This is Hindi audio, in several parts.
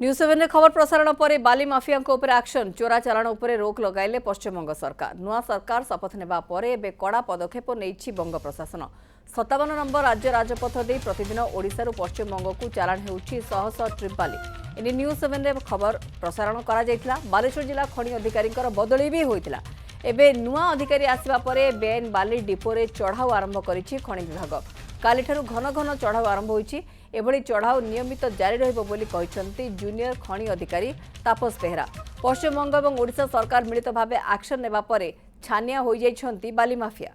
न्यूज 7 खबर प्रसारण पर बाली माफिया एक्शन चोरा चालाण उपर रोक लगाइले पश्चिमबंग सरकार। नुआ सरकार शपथ नेबा पर एबे कड़ा पदक्षेप नहीं बंग प्रशासन। 57 नंबर राज्य राजपथ दे प्रतिदिन ओडिशा पश्चिमबंग को चालाण होउछि शह शह ट्रिप बाली। एने न्यूज 7 खबर प्रसारण करा जायतिला। बालेश्वर जिला खनि अधिकारी बदली भी होइतिला। एबे नुआ अधिकारी आसिबा परे बेन बाली डिपोरे चढ़ाऊ आरंभ करिछि खनि विभाग। कालीठारु घन घन चढ़ाऊ आरंभ होइछि। एभली चढ़ाऊ नियमित जारी रहिबो बोली कहिसंती जूनियर खनि अधिकारी तापस बेहरा। पश्चिमबंग और ओडिशा सरकार मिलित भावे एक्शन नेबा परे छानिया होई जाइछंती बाली माफिया।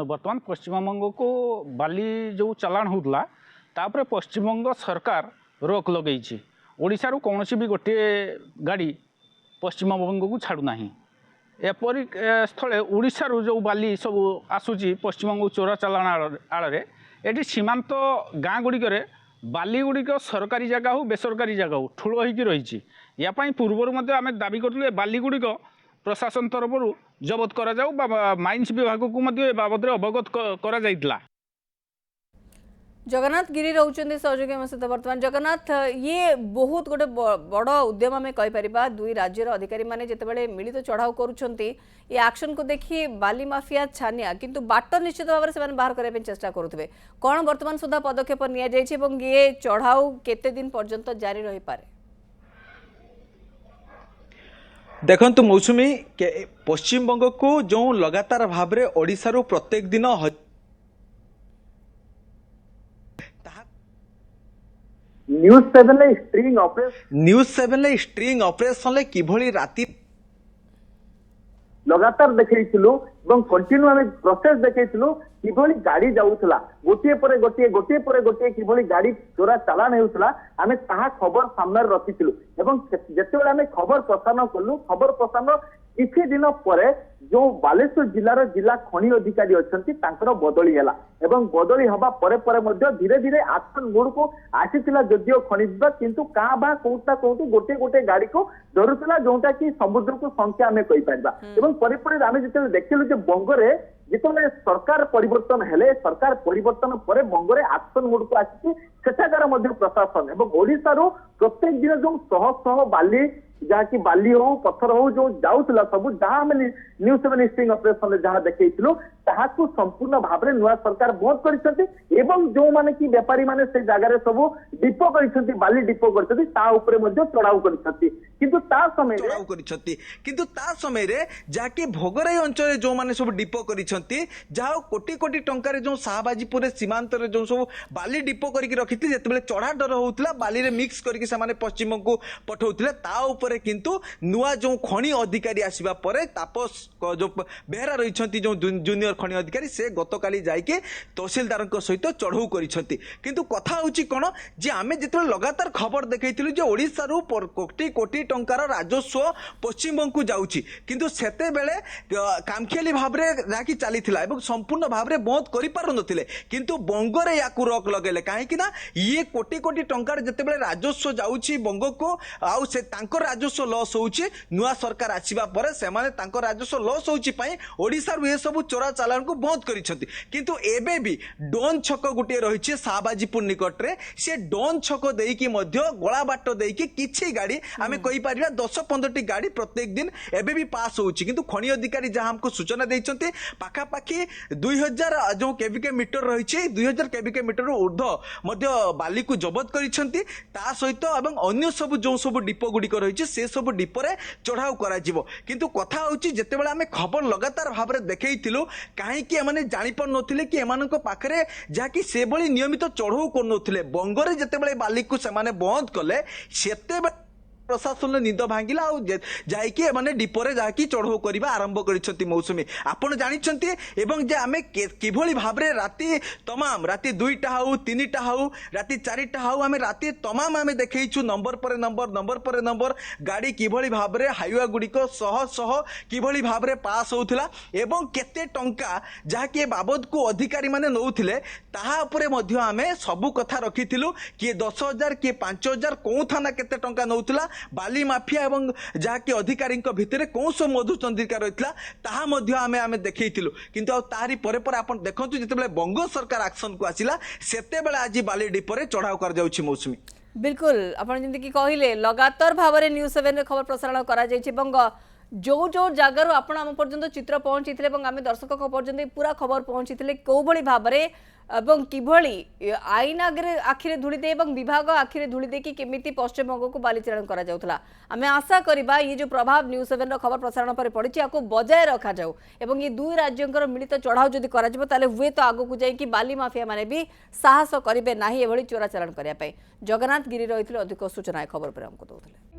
बर्तमान पश्चिमबंग को बाली जो चलाण होता तापर पश्चिमबंग सरकार रोक लगे। ओडिशा रू कौन भी गोटे गाड़ी पश्चिमबंग को छाड़ूना। एपरी स्थले ओडिशा रू जो बाली सब आसूची पश्चिमबंग चोरा चालाण आड़े ये सीमांत गाँ गुड़िक बाली गुड़िक सरकारी जगह हो बेसरकारी जगह हो ठूल होगी रही। यापाई पूर्वर आम दाबी करूँ बाली गुड़िक प्रशासन तरफ जबत करा जाऊ माइंस विभाग को बाबद अवगत करा जाइतला। जगन्नाथ गिरी रोचंदी सहयोगी आम सहित बर्तमान। जगन्नाथ ये बहुत गोटे बड़ उद्यम आम कहीपर दुई राज्यर अधिकारी मैंने जितेबाला मिलित चढ़ाऊ करुँच एक्शन को देखी बाली माफिया छानिया किंतु बाट निश्चित भाव में बाहर करने चेष्टा करुवे कौन वर्तमान सुधा पदक्षेप नि चढ़ाऊ केते दिन पर्यंत जारी रही पारे? देखंतु मौसुमी पश्चिमबंग को जो लगातार भाव में ओडिशा रू प्रत्येक दिन न्यूज 7 स्ट्रिंग ऑपरेशन किभली राति लगातार देखैथिलु এবং কন্টিन्यू आम प्रोसेस देखैथिलु किभली गाड़ी जाउथला गोटे परे गोटे किभली गाड़ी चोरा चालान हेउथला आमे ताहा खबर सामने रखिथिलु एवं जेतेबेले आमे खबर प्रसारण कलु खबर प्रसारण किछि दिन परे जो बालेश्वर जिलार जिला खनि अधिकारी अछंती तांकर बदली हैला एवं बदली हबा परे परे मध्ये धीरे धीरे एक्शन मोड को आसीथिला जदियो खनि विभाग किंतु का बा कोउटा कोउटी गोटे गोटे गाड़ी को धरुथिला जोंटा कि समुद्र को संख्या आमे कहि पारबा एवं परे परे आमे जेते देखिलु जे बंगरे जितने सरकार परिवर्तन हेले सरकार परिवर्तन पर बंगरे एक्शन मोड को आसी सेठाकार प्रशासन एवं ओडिशा रो प्रत्येक दिन जो शह शह बाली जहाँ की बाली हो पत्थर हो जो जाऊला सब जहाँ न्यूज 7 स्ट्रिंग ऑपरेशन जहाँ देखो ताकू संपूर्ण भाव में नुआ सरकार बंद कर जो माने की व्यापारी माने से जगह सब डिपो कर बाली डिपो कर चढ़ाऊ कर जाके भोगराई अंचल जो माने सब डिपो कर जहाँ कोटी कोटी टंकार जो शाहबाजीपुर सीमांत जो सब बाली डिपो करके रखी जिते चढ़ा डर होता बाली मिक्स करके पश्चिम को पठाऊले किंतु नुआ जो खनि अधिकारी आसवा पर तापस जो बेहरा रही जो जूनियर खनि अधिकारी से गतकाली जाइके तहसीलदार सहित चढ़ऊ करिसेंती किंतु कथा होची कोन जे आमे जिते लगातार खबर देखैथिलु जे ओडिसा रु कोटी कोटी टंकार राजस्व पश्चिमबंग को जाउची किंतु सेते बेले कामखेली भाव रे राकी चलीथिला एवं संपूर्ण भाव रे बंद करि पारु नथिले किंतु बंगरे याकू रोक लगेले काहे कि ना ये कोटी कोटी टंकार जते बेले राजस्व जाउची बंग को आउ से तांकर राजस्व लॉस होउची नुआ सरकार आसीबा परे से माने तांकर राजस्व लॉस होउची पई ओडिसा रु ए सब चोरा चालान को बंद करिसेंती किंतु एबे भी डोन छक गुटे रहिছে शाहबाजीपुर निकट रे से डोन छक देकी मध्य गोला बाट देकी किछि गाड़ी आमे कहि परिबा 10-15 टी गाड़ी प्रत्येक दिन एबे भी पास होउची किंतु खनि अधिकारी जहां हमको सूचना दैछंती पाखा पाखी 2000 जो केवीके मीटर रहिছে 2000 केवीके मीटर ऊर्ध्व मध्य बाली को जब्त करिसेंती ता सहित एवं अन्य सब जो सब डिपो गुडी रहिছে से सब डिपो रे चढ़ाऊ करा जिवो किंतु कथा होउची जेतेबेला आमे खबर लगातार भाव रे देखैथिलु काहे कि एमाने जानि पर नथिले कि एमानक पाखरे जाकि से बळी नियमित चढ़ऊ कर नथिले बंगरे जेतेबेले बाली को सेमाने बंद कले सेते प्रशासन निद भांगिला जाइए माने डिपोरे जाकि चढ़ऊ करबा आरंभ करिसेंती मौसुमी आपण जानिछंती एवं जे आमे किभली भाबरे राती तमाम राती 2टा हाउ 3टा हाउ राती 4टा हाउ आमे राती तमाम आमे देखैछु नंबर पर नंबर गाड़ी किभली भाबरे हाईवे गुडिक सह सह किभली भाबरे पास होउथिला एवं केते टंका जाकि बाबद को अधिकारी माने नउथिले ताहा उपरे मध्य आमे सब कथा रखिथिलु कि 10,000 कि 5,000 कोउ थाना केते टंका नउथिला बाली माफिया एवं जहाँकि अधिकारी भितर कौन सब मधुचंद्रिका रही ताहा मध्य आमे देखैथिलु किंतु तारी परे परे आपण देखंतु जेतेबेले बंग सरकार एक्शन को आसिला सेतेबेले आज बाली डिपोरे चढ़ाऊ कर जाउछि मौसुमी। बिल्कुल आपण जेंति कि कहिले लगातार भाव में न्यूज 7 रे खबर प्रसारण करा जायछि एवं जो जो जगार आपण आम पर्यंत चित्र पहुंची आम दर्शक पर्यंत पूरा खबर पहुंची कौ भली भाव में एवं किभली आईन आगे आखिरे धूली दे एवं विभाग आखिरे धूली दे कि केमिति पश्चिमबंग को बालीचारण करा जाउथला। आमे आशा करिबा ये जो प्रभाव न्यूज 7 रो खबर प्रसारण पर पड़ी आपको बजाय रखा जाऊ एवं ये दुई राज्यों मिलित चढ़ाऊ जदि करा जिवो ताले हुए तो आगो को जाई कि बाली माफिया माने भी साहस करिवे नाही एभली चोरा चालान करिया पई। जगन्नाथ गिरी रहिथिले अधिक सूचना खबर पर हमको दउथले।